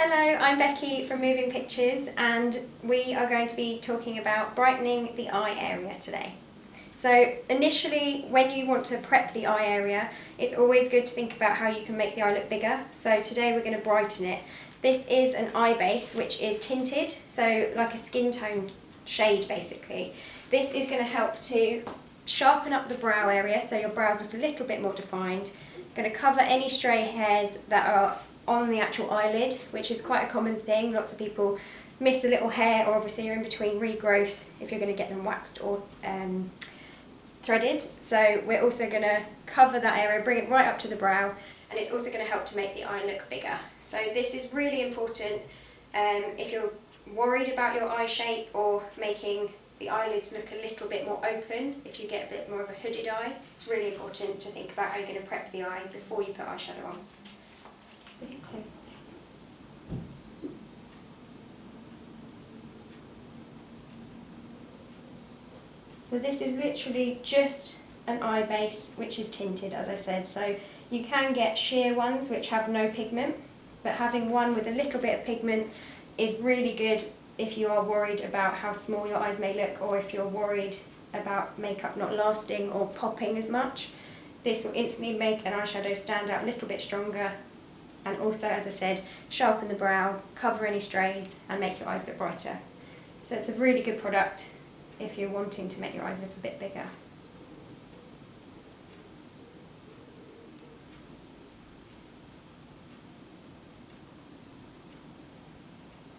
Hello, I'm Becky from Moving Pictures, and we are going to be talking about brightening the eye area today. So initially, when you want to prep the eye area, it's always good to think about how you can make the eye look bigger. So today we're going to brighten it. This is an eye base which is tinted, so like a skin tone shade basically. This is going to help to sharpen up the brow area so your brows look a little bit more defined. Going to cover any stray hairs that are on the actual eyelid, which is quite a common thing. Lots of people miss a little hair, or obviously you're in between regrowth if you're going to get them waxed or threaded. So we're also going to cover that area, bring it right up to the brow, and it's also going to help to make the eye look bigger. So this is really important if you're worried about your eye shape or making the eyelids look a little bit more open. If you get a bit more of a hooded eye, it's really important to think about how you're going to prep the eye before you put eyeshadow on. So this is literally just an eye base which is tinted, as I said. So you can get sheer ones which have no pigment, but having one with a little bit of pigment is really good if you are worried about how small your eyes may look, or if you're worried about makeup not lasting or popping as much. This will instantly make an eyeshadow stand out a little bit stronger, and also, as I said, sharpen the brow, cover any strays, and make your eyes look brighter. So it's a really good product if you're wanting to make your eyes look a bit bigger.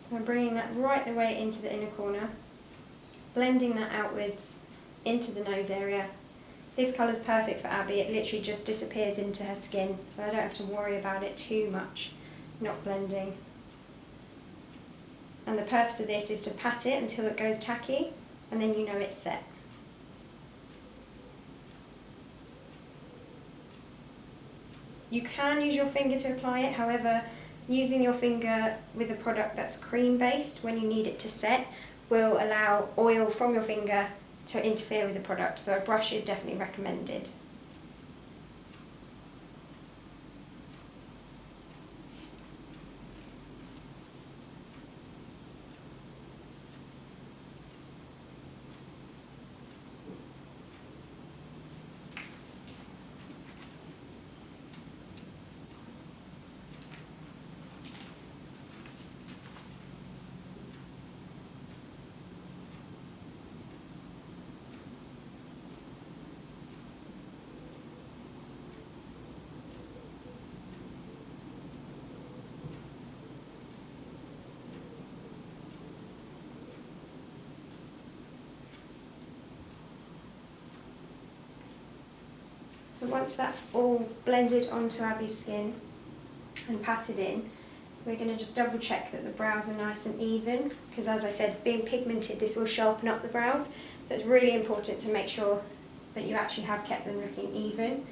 So I'm bringing that right the way into the inner corner, blending that outwards into the nose area. This colour is perfect for Abby. It literally just disappears into her skin, so I don't have to worry about it too much, not blending. And the purpose of this is to pat it until it goes tacky, and then you know it's set. You can use your finger to apply it, however, using your finger with a product that's cream based when you need it to set will allow oil from your finger to interfere with the product, so a brush is definitely recommended. So once that's all blended onto Abby's skin and patted in, we're going to just double check that the brows are nice and even, because as I said, being pigmented, this will sharpen up the brows. So it's really important to make sure that you actually have kept them looking even,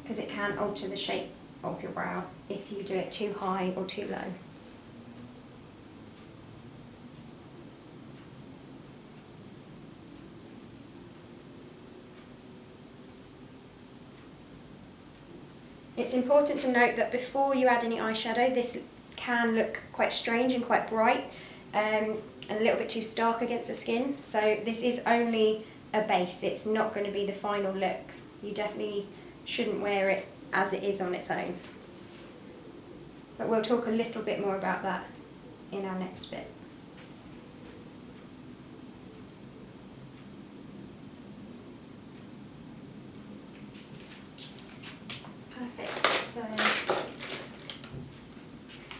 because it can alter the shape of your brow if you do it too high or too low. It's important to note that before you add any eyeshadow, this can look quite strange and quite bright and a little bit too stark against the skin. So this is only a base, it's not going to be the final look. You definitely shouldn't wear it as it is on its own. But we'll talk a little bit more about that in our next bit. So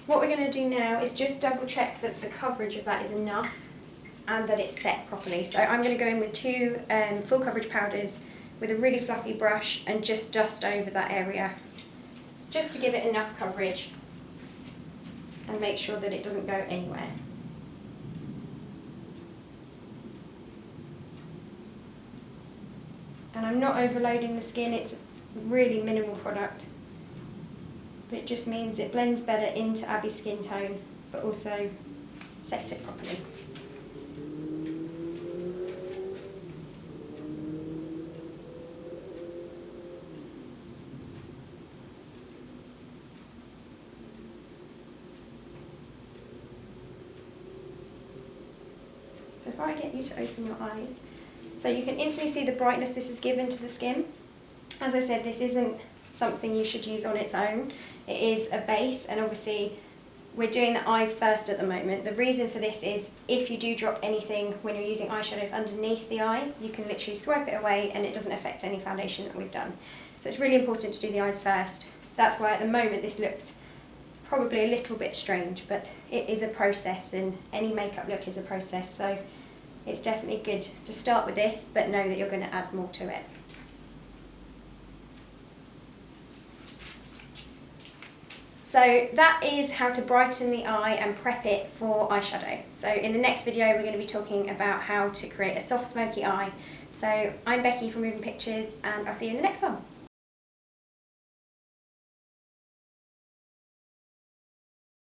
what we're going to do now is just double check that the coverage of that is enough and that it's set properly. So I'm going to go in with two full coverage powders with a really fluffy brush and just dust over that area, just to give it enough coverage and make sure that it doesn't go anywhere. And I'm not overloading the skin, it's a really minimal product. But it just means it blends better into Abby's skin tone, but also sets it properly. So if I get you to open your eyes, so you can instantly see the brightness this has given to the skin. As I said, this isn't something you should use on its own. It is a base, and obviously we're doing the eyes first at the moment. The reason for this is if you do drop anything when you're using eyeshadows underneath the eye, you can literally swipe it away and it doesn't affect any foundation that we've done. So it's really important to do the eyes first. That's why at the moment this looks probably a little bit strange, but it is a process, and any makeup look is a process, so it's definitely good to start with this, but know that you're going to add more to it. So that is how to brighten the eye and prep it for eyeshadow. So in the next video we're going to be talking about how to create a soft smoky eye. So I'm Becky from Moving Pictures, and I'll see you in the next one.